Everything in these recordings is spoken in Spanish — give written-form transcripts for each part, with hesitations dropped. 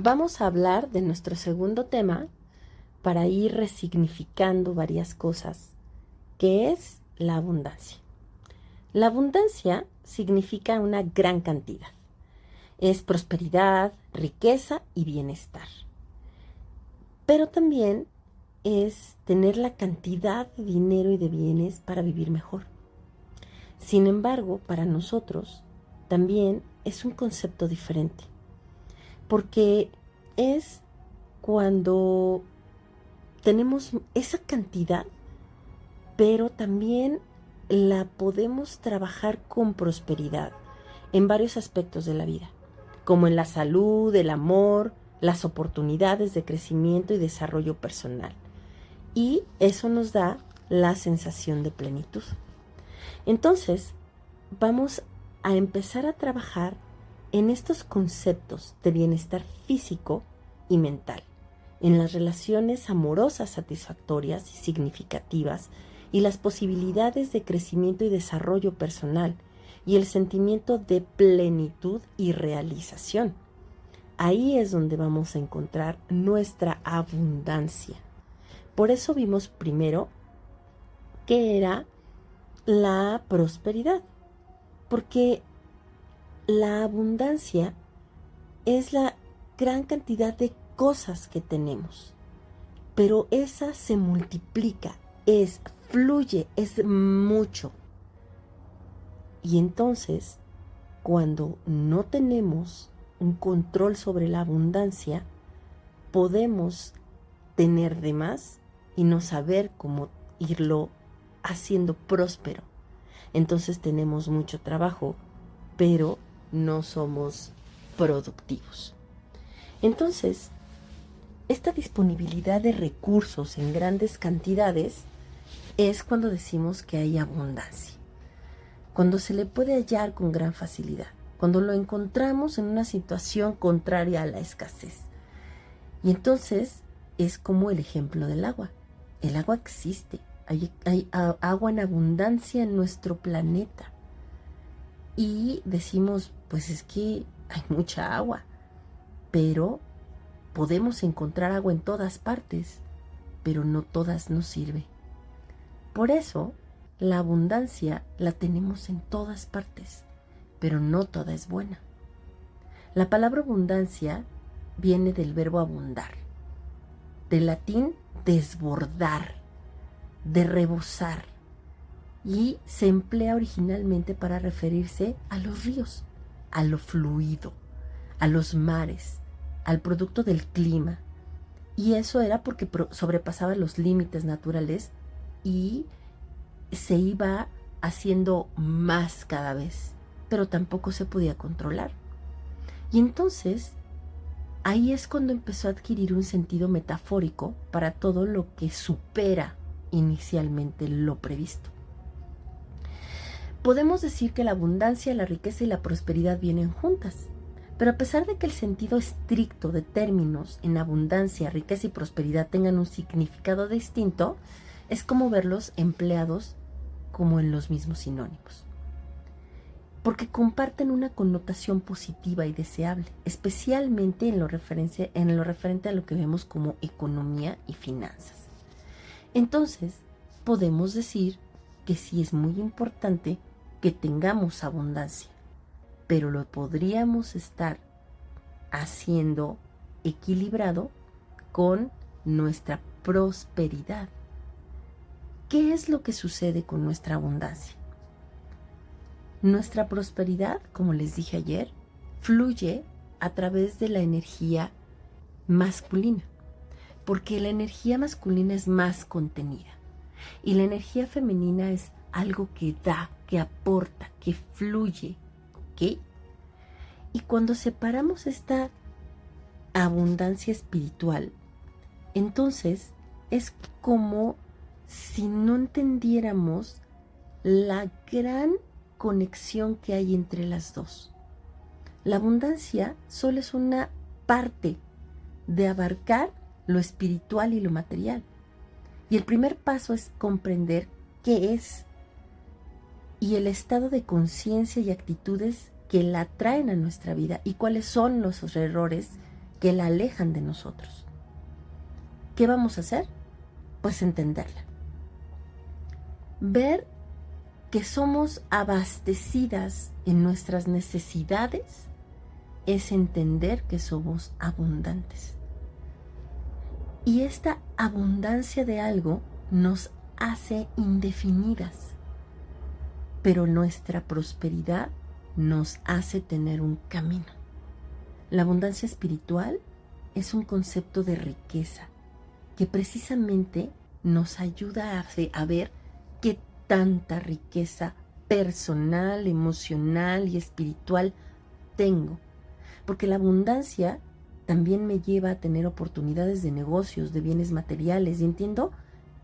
Vamos a hablar de nuestro segundo tema para ir resignificando varias cosas, que es la abundancia. La abundancia significa una gran cantidad. Es prosperidad, riqueza y bienestar. Pero también es tener la cantidad de dinero y de bienes para vivir mejor. Sin embargo, para nosotros también es un concepto diferente, porque es cuando tenemos esa cantidad, pero también la podemos trabajar con prosperidad en varios aspectos de la vida, como en la salud, el amor, las oportunidades de crecimiento y desarrollo personal. Y eso nos da la sensación de plenitud. Entonces, vamos a empezar a trabajar en estos conceptos de bienestar físico y mental, en las relaciones amorosas satisfactorias y significativas y las posibilidades de crecimiento y desarrollo personal y el sentimiento de plenitud y realización. Ahí es donde vamos a encontrar nuestra abundancia. Por eso vimos primero qué era la prosperidad, porque la abundancia es la gran cantidad de cosas que tenemos, pero esa se multiplica, fluye, es mucho. Y entonces, cuando no tenemos un control sobre la abundancia, podemos tener de más y no saber cómo irlo haciendo próspero. Entonces tenemos mucho trabajo, pero no somos productivos. Entonces, esta disponibilidad de recursos en grandes cantidades es cuando decimos que hay abundancia, cuando se le puede hallar con gran facilidad, cuando lo encontramos en una situación contraria a la escasez. Y entonces es como el ejemplo del agua. El agua existe, hay agua en abundancia en nuestro planeta. Y decimos, pues es que hay mucha agua, pero podemos encontrar agua en todas partes, pero no todas nos sirve. Por eso, la abundancia la tenemos en todas partes, pero no toda es buena. La palabra abundancia viene del verbo abundar, del latín desbordar, de rebosar, y se emplea originalmente para referirse a los ríos, a lo fluido, a los mares, al producto del clima. Y eso era porque sobrepasaba los límites naturales y se iba haciendo más cada vez, pero tampoco se podía controlar. Y entonces, ahí es cuando empezó a adquirir un sentido metafórico para todo lo que supera inicialmente lo previsto. Podemos decir que la abundancia, la riqueza y la prosperidad vienen juntas, pero a pesar de que el sentido estricto de términos en abundancia, riqueza y prosperidad tengan un significado distinto, es como verlos empleados como en los mismos sinónimos, porque comparten una connotación positiva y deseable, especialmente en lo referente a lo que vemos como economía y finanzas. Entonces, podemos decir que sí es muy importante que tengamos abundancia, pero lo podríamos estar haciendo equilibrado con nuestra prosperidad. ¿Qué es lo que sucede con nuestra abundancia? Nuestra prosperidad, como les dije ayer, fluye a través de la energía masculina, porque la energía masculina es más contenida y la energía femenina es algo que da, que aporta, que fluye, ¿ok? Y cuando separamos esta abundancia espiritual, entonces es como si no entendiéramos la gran conexión que hay entre las dos. La abundancia solo es una parte de abarcar lo espiritual y lo material. Y el primer paso es comprender qué es y el estado de conciencia y actitudes que la traen a nuestra vida y cuáles son los errores que la alejan de nosotros. ¿Qué vamos a hacer? Pues entenderla. Ver que somos abastecidas en nuestras necesidades es entender que somos abundantes. Y esta abundancia de algo nos hace indefinidas, pero nuestra prosperidad nos hace tener un camino. La abundancia espiritual es un concepto de riqueza que precisamente nos ayuda a ver qué tanta riqueza personal, emocional y espiritual tengo. Porque la abundancia también me lleva a tener oportunidades de negocios, de bienes materiales, y entiendo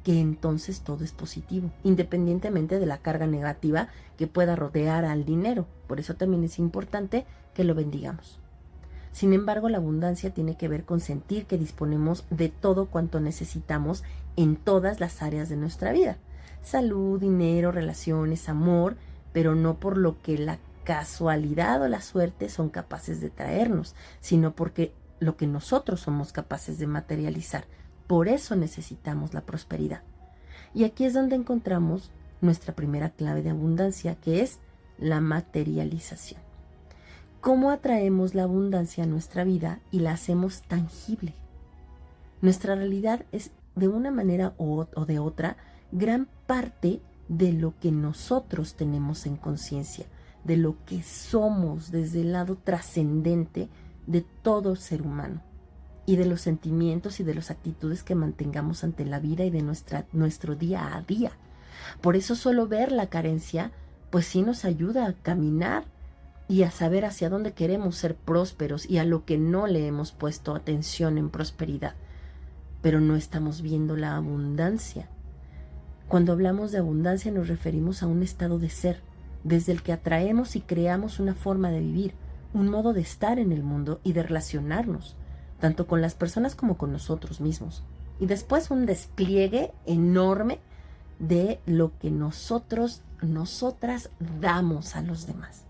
que entonces todo es positivo, independientemente de la carga negativa que pueda rodear al dinero. Por eso también es importante que lo bendigamos. Sin embargo, la abundancia tiene que ver con sentir que disponemos de todo cuanto necesitamos en todas las áreas de nuestra vida. Salud, dinero, relaciones, amor, pero no por lo que la casualidad o la suerte son capaces de traernos, sino porque lo que nosotros somos capaces de materializar. Por eso necesitamos la prosperidad. Y aquí es donde encontramos nuestra primera clave de abundancia, que es la materialización. ¿Cómo atraemos la abundancia a nuestra vida y la hacemos tangible? Nuestra realidad es, de una manera o de otra, gran parte de lo que nosotros tenemos en conciencia, de lo que somos desde el lado trascendente de todo ser humano, y de los sentimientos y de las actitudes que mantengamos ante la vida y de nuestro día a día. Por eso solo ver la carencia, pues sí nos ayuda a caminar y a saber hacia dónde queremos ser prósperos y a lo que no le hemos puesto atención en prosperidad. Pero no estamos viendo la abundancia. Cuando hablamos de abundancia nos referimos a un estado de ser, desde el que atraemos y creamos una forma de vivir, un modo de estar en el mundo y de relacionarnos, tanto con las personas como con nosotros mismos. Y después un despliegue enorme de lo que nosotras damos a los demás.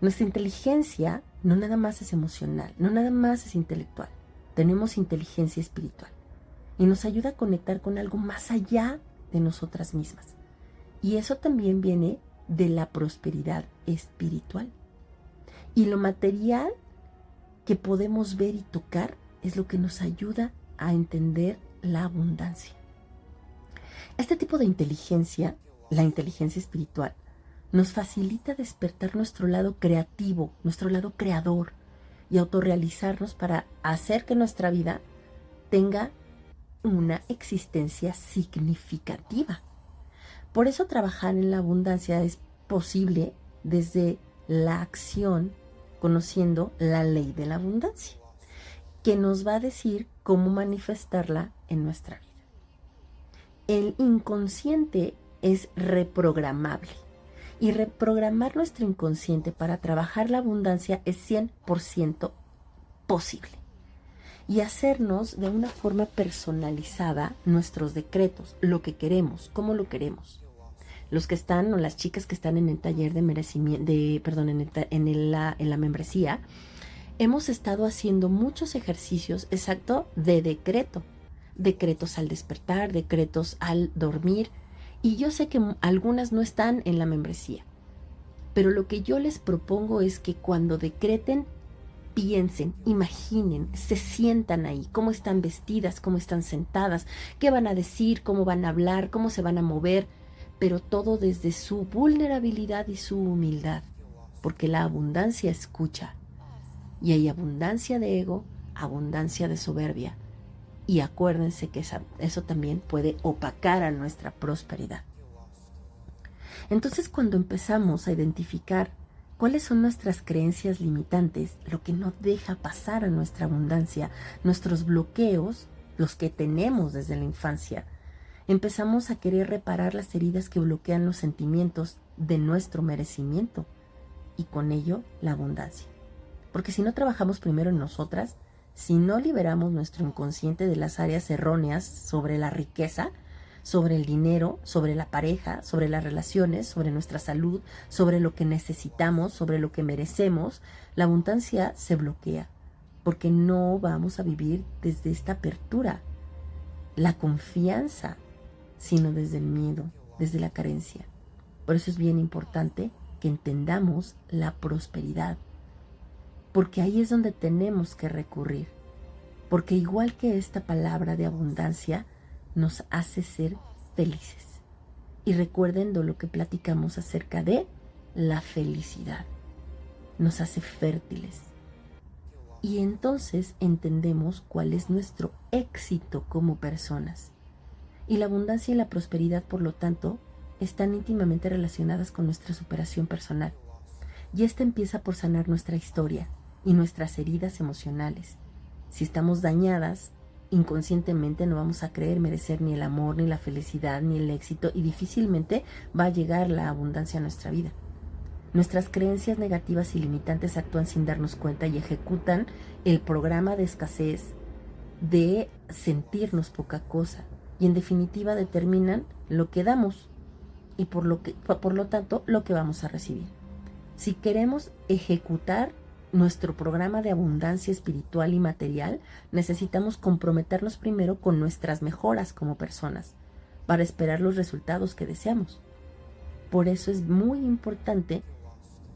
Nuestra inteligencia no nada más es emocional, no nada más es intelectual. Tenemos inteligencia espiritual y nos ayuda a conectar con algo más allá de nosotras mismas. Y eso también viene de la prosperidad espiritual. Y lo material que podemos ver y tocar es lo que nos ayuda a entender la abundancia. Este tipo de inteligencia, la inteligencia espiritual, nos facilita despertar nuestro lado creativo, nuestro lado creador y autorrealizarnos para hacer que nuestra vida tenga una existencia significativa. Por eso trabajar en la abundancia es posible desde la acción, conociendo la ley de la abundancia, que nos va a decir cómo manifestarla en nuestra vida. El inconsciente es reprogramable y reprogramar nuestro inconsciente para trabajar la abundancia es 100% posible. Y hacernos de una forma personalizada nuestros decretos, lo que queremos, cómo lo queremos. Los que están, o las chicas que están en el taller de merecimiento, en la membresía, hemos estado haciendo muchos ejercicios exacto de decreto. Decretos al despertar, decretos al dormir. Y yo sé que algunas no están en la membresía. Pero lo que yo les propongo es que cuando decreten, piensen, imaginen, se sientan ahí, cómo están vestidas, cómo están sentadas, qué van a decir, cómo van a hablar, cómo se van a mover, pero todo desde su vulnerabilidad y su humildad, porque la abundancia escucha, y hay abundancia de ego, abundancia de soberbia, y acuérdense que eso también puede opacar a nuestra prosperidad. Entonces, cuando empezamos a identificar cuáles son nuestras creencias limitantes, lo que no deja pasar a nuestra abundancia, nuestros bloqueos, los que tenemos desde la infancia, empezamos a querer reparar las heridas que bloquean los sentimientos de nuestro merecimiento y con ello la abundancia. Porque si no trabajamos primero en nosotras, si no liberamos nuestro inconsciente de las áreas erróneas sobre la riqueza, sobre el dinero, sobre la pareja, sobre las relaciones, sobre nuestra salud, sobre lo que necesitamos, sobre lo que merecemos, la abundancia se bloquea. porque no vamos a vivir desde esta apertura, la confianza, sino desde el miedo, desde la carencia. Por eso es bien importante que entendamos la prosperidad, porque ahí es donde tenemos que recurrir, porque igual que esta palabra de abundancia nos hace ser felices. Y recuerden lo que platicamos acerca de la felicidad, nos hace fértiles. Y entonces entendemos cuál es nuestro éxito como personas. Y la abundancia y la prosperidad, por lo tanto, están íntimamente relacionadas con nuestra superación personal. Y esta empieza por sanar nuestra historia y nuestras heridas emocionales. Si estamos dañadas, inconscientemente no vamos a creer merecer ni el amor, ni la felicidad, ni el éxito, y difícilmente va a llegar la abundancia a nuestra vida. Nuestras creencias negativas y limitantes actúan sin darnos cuenta y ejecutan el programa de escasez, de sentirnos poca cosa, y en definitiva determinan lo que damos y por lo tanto lo que vamos a recibir. Si queremos ejecutar nuestro programa de abundancia espiritual y material, necesitamos comprometernos primero con nuestras mejoras como personas para esperar los resultados que deseamos. Por eso es muy importante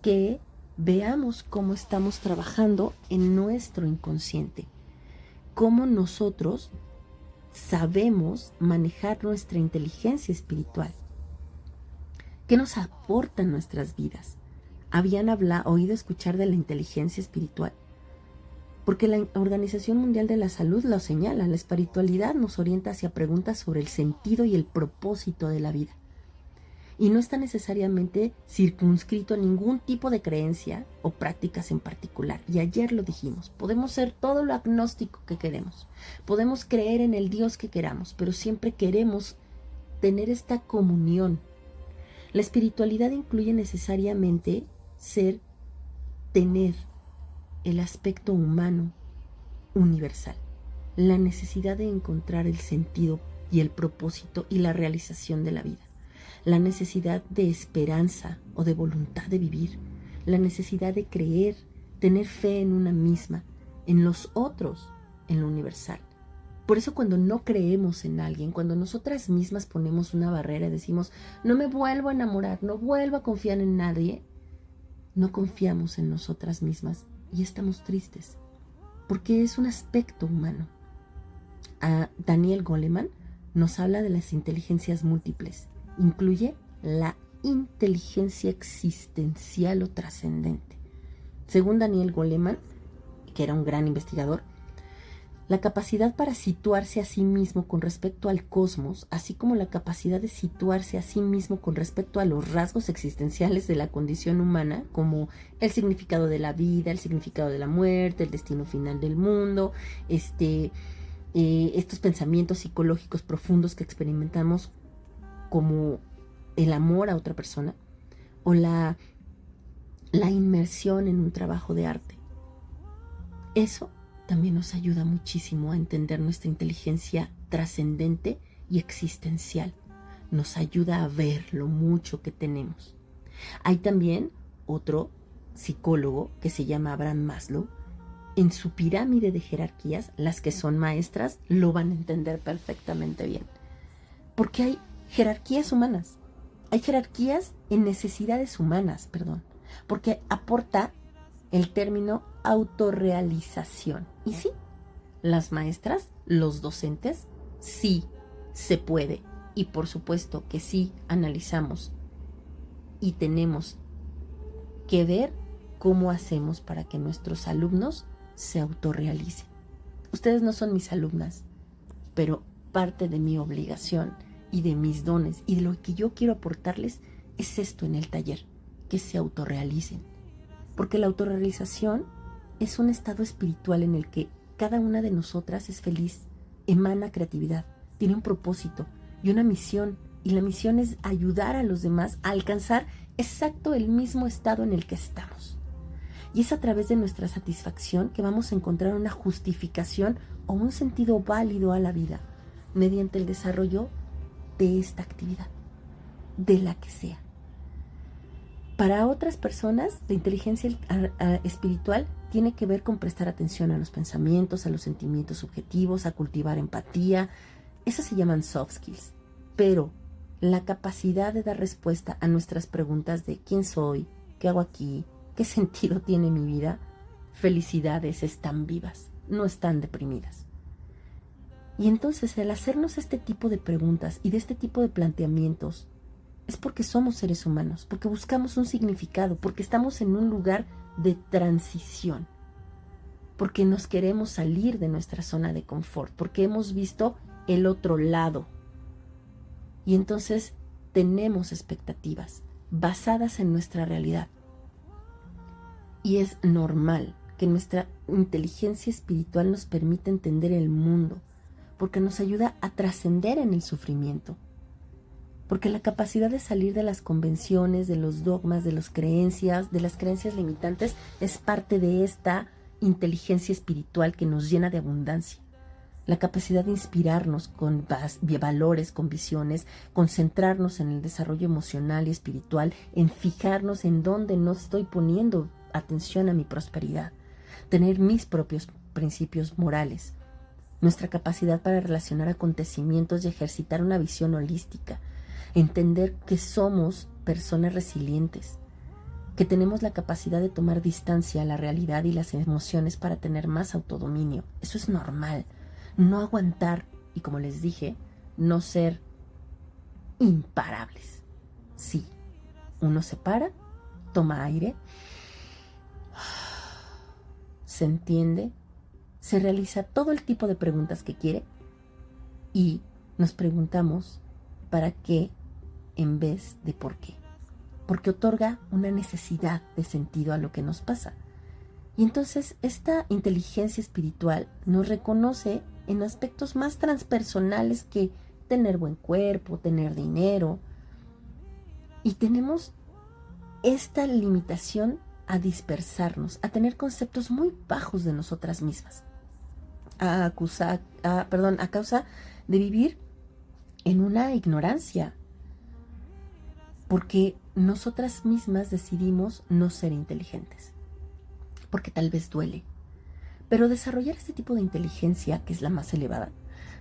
que veamos cómo estamos trabajando en nuestro inconsciente, cómo nosotros sabemos manejar nuestra inteligencia espiritual, qué nos aporta en nuestras vidas. ¿Habían oído escuchar de la inteligencia espiritual? Porque la Organización Mundial de la Salud lo señala, la espiritualidad nos orienta hacia preguntas sobre el sentido y el propósito de la vida. Y no está necesariamente circunscrito a ningún tipo de creencia o prácticas en particular. Y ayer lo dijimos, podemos ser todo lo agnóstico que queremos, podemos creer en el Dios que queramos, pero siempre queremos tener esta comunión. La espiritualidad incluye necesariamente tener el aspecto humano universal, la necesidad de encontrar el sentido y el propósito y la realización de la vida. La necesidad de esperanza o de voluntad de vivir, la necesidad de creer, tener fe en una misma, en los otros, en lo universal. Por eso cuando no creemos en alguien, cuando nosotras mismas ponemos una barrera y decimos, no me vuelvo a enamorar, no vuelvo a confiar en nadie, no confiamos en nosotras mismas y estamos tristes, porque es un aspecto humano. Daniel Goleman nos habla de las inteligencias múltiples. Incluye la inteligencia existencial o trascendente. Según Daniel Goleman, que era un gran investigador, la capacidad para situarse a sí mismo con respecto al cosmos, así como la capacidad de situarse a sí mismo con respecto a los rasgos existenciales de la condición humana, como el significado de la vida, el significado de la muerte, el destino final del mundo, estos pensamientos psicológicos profundos que experimentamos, como el amor a otra persona o la inmersión en un trabajo de arte. Eso también nos ayuda muchísimo a entender nuestra inteligencia trascendente y existencial. Nos ayuda a ver lo mucho que tenemos. Hay también otro psicólogo que se llama Abraham Maslow. En su pirámide de jerarquías, las que son maestras lo van a entender perfectamente bien. Porque hay jerarquías humanas. Hay jerarquías en necesidades humanas, porque aporta el término autorrealización. Y sí, las maestras, los docentes, sí se puede. Y por supuesto que sí analizamos y tenemos que ver cómo hacemos para que nuestros alumnos se autorrealicen. Ustedes no son mis alumnas, pero parte de mi obligación y de mis dones y de lo que yo quiero aportarles es esto en el taller, que se autorrealicen. Porque la autorrealización es un estado espiritual en el que cada una de nosotras es feliz, emana creatividad, tiene un propósito y una misión, y la misión es ayudar a los demás a alcanzar exacto el mismo estado en el que estamos. Y es a través de nuestra satisfacción que vamos a encontrar una justificación o un sentido válido a la vida mediante el desarrollo de esta actividad, de la que sea. Para otras personas, la inteligencia espiritual tiene que ver con prestar atención a los pensamientos, a los sentimientos subjetivos, a cultivar empatía. Esas se llaman soft skills. Pero la capacidad de dar respuesta a nuestras preguntas de quién soy, qué hago aquí, qué sentido tiene mi vida, felicidades, están vivas, no están deprimidas. Y entonces el hacernos este tipo de preguntas y de este tipo de planteamientos es porque somos seres humanos, porque buscamos un significado, porque estamos en un lugar de transición, porque nos queremos salir de nuestra zona de confort, porque hemos visto el otro lado. Y entonces tenemos expectativas basadas en nuestra realidad. Y es normal que nuestra inteligencia espiritual nos permita entender el mundo, porque nos ayuda a trascender en el sufrimiento. Porque la capacidad de salir de las convenciones, de los dogmas, de las creencias limitantes, es parte de esta inteligencia espiritual que nos llena de abundancia. La capacidad de inspirarnos con valores, con visiones, concentrarnos en el desarrollo emocional y espiritual, en fijarnos en dónde no estoy poniendo atención a mi prosperidad, tener mis propios principios morales, nuestra capacidad para relacionar acontecimientos y ejercitar una visión holística, entender que somos personas resilientes, que tenemos la capacidad de tomar distancia a la realidad y las emociones para tener más autodominio. Eso es normal. No aguantar y, como les dije, no ser imparables. Sí, uno se para, toma aire, se entiende, se realiza todo el tipo de preguntas que quiere y nos preguntamos para qué en vez de por qué. Porque otorga una necesidad de sentido a lo que nos pasa. Y entonces esta inteligencia espiritual nos reconoce en aspectos más transpersonales que tener buen cuerpo, tener dinero. Y tenemos esta limitación a dispersarnos, a tener conceptos muy bajos de nosotras mismas, a causa de vivir en una ignorancia, porque nosotras mismas decidimos no ser inteligentes, porque tal vez duele. Pero desarrollar este tipo de inteligencia, que es la más elevada,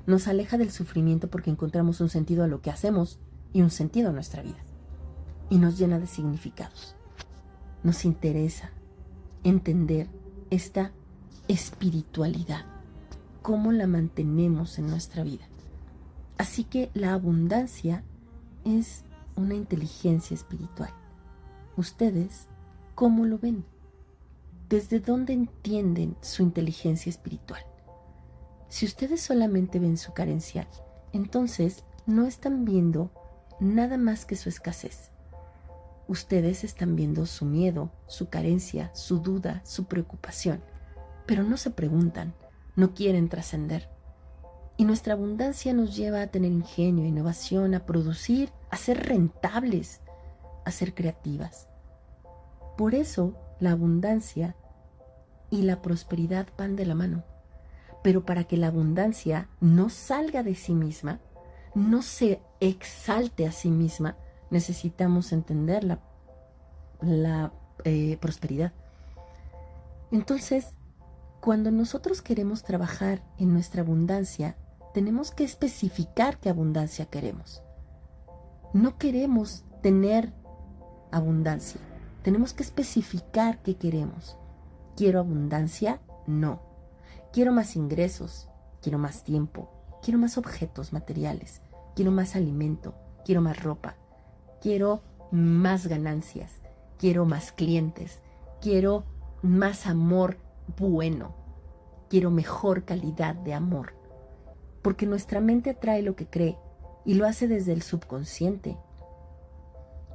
nos aleja del sufrimiento porque encontramos un sentido a lo que hacemos y un sentido a nuestra vida. Y nos llena de significados. Nos interesa entender esta espiritualidad, cómo la mantenemos en nuestra vida. Así que la abundancia es una inteligencia espiritual. ¿Ustedes cómo lo ven? ¿Desde dónde entienden su inteligencia espiritual? Si ustedes solamente ven su carencia, entonces no están viendo nada más que su escasez. Ustedes están viendo su miedo, su carencia, su duda, su preocupación, pero no se preguntan, no quieren trascender. Y nuestra abundancia nos lleva a tener ingenio, innovación, a producir, a ser rentables, a ser creativas. Por eso la abundancia y la prosperidad van de la mano. Pero para que la abundancia no salga de sí misma, no se exalte a sí misma, necesitamos entender la prosperidad. Entonces, cuando nosotros queremos trabajar en nuestra abundancia, tenemos que especificar qué abundancia queremos. No queremos tener abundancia, tenemos que especificar qué queremos. ¿Quiero abundancia? No. Quiero más ingresos, quiero más tiempo, quiero más objetos materiales, quiero más alimento, quiero más ropa, quiero más ganancias, quiero más clientes, quiero más amor bueno, quiero mejor calidad de amor. Porque nuestra mente atrae lo que cree y lo hace desde el subconsciente.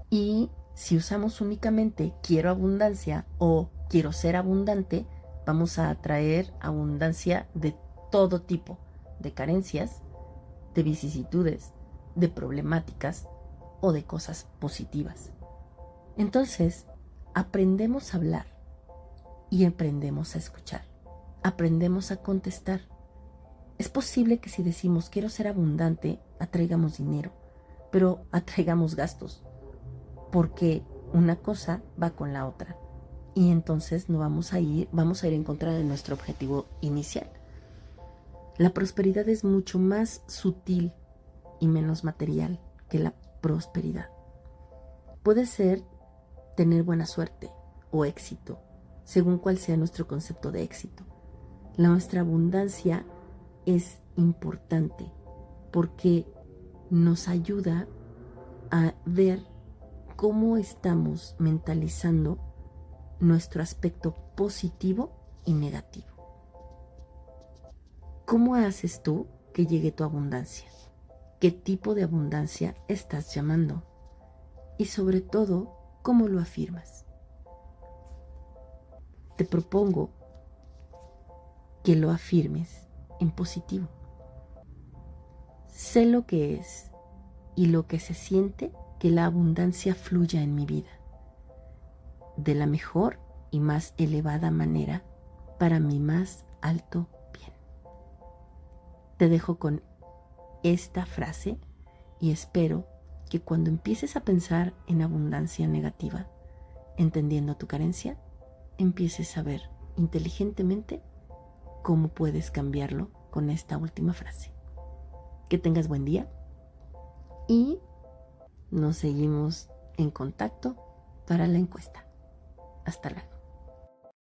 Y si usamos únicamente quiero abundancia o quiero ser abundante, vamos a atraer abundancia de todo tipo, de carencias, de vicisitudes, de problemáticas o de cosas positivas. Entonces, aprendemos a hablar y aprendemos a escuchar. Aprendemos a contestar. Es posible que si decimos quiero ser abundante, atraigamos dinero, pero atraigamos gastos, porque una cosa va con la otra. Y entonces no vamos a ir en contra de nuestro objetivo inicial. La prosperidad es mucho más sutil y menos material que la prosperidad. Puede ser tener buena suerte o éxito, según cuál sea nuestro concepto de éxito. Nuestra abundancia es importante porque nos ayuda a ver cómo estamos mentalizando nuestro aspecto positivo y negativo. ¿Cómo haces tú que llegue tu abundancia? ¿Qué tipo de abundancia estás llamando? Y sobre todo, ¿cómo lo afirmas? Te propongo que lo afirmes en positivo. Sé lo que es y lo que se siente que la abundancia fluya en mi vida de la mejor y más elevada manera para mi más alto bien. Te dejo con esta frase y espero que cuando empieces a pensar en abundancia negativa, entendiendo tu carencia, empieces a ver inteligentemente cómo puedes cambiarlo con esta última frase. Que tengas buen día y nos seguimos en contacto para la encuesta. Hasta luego.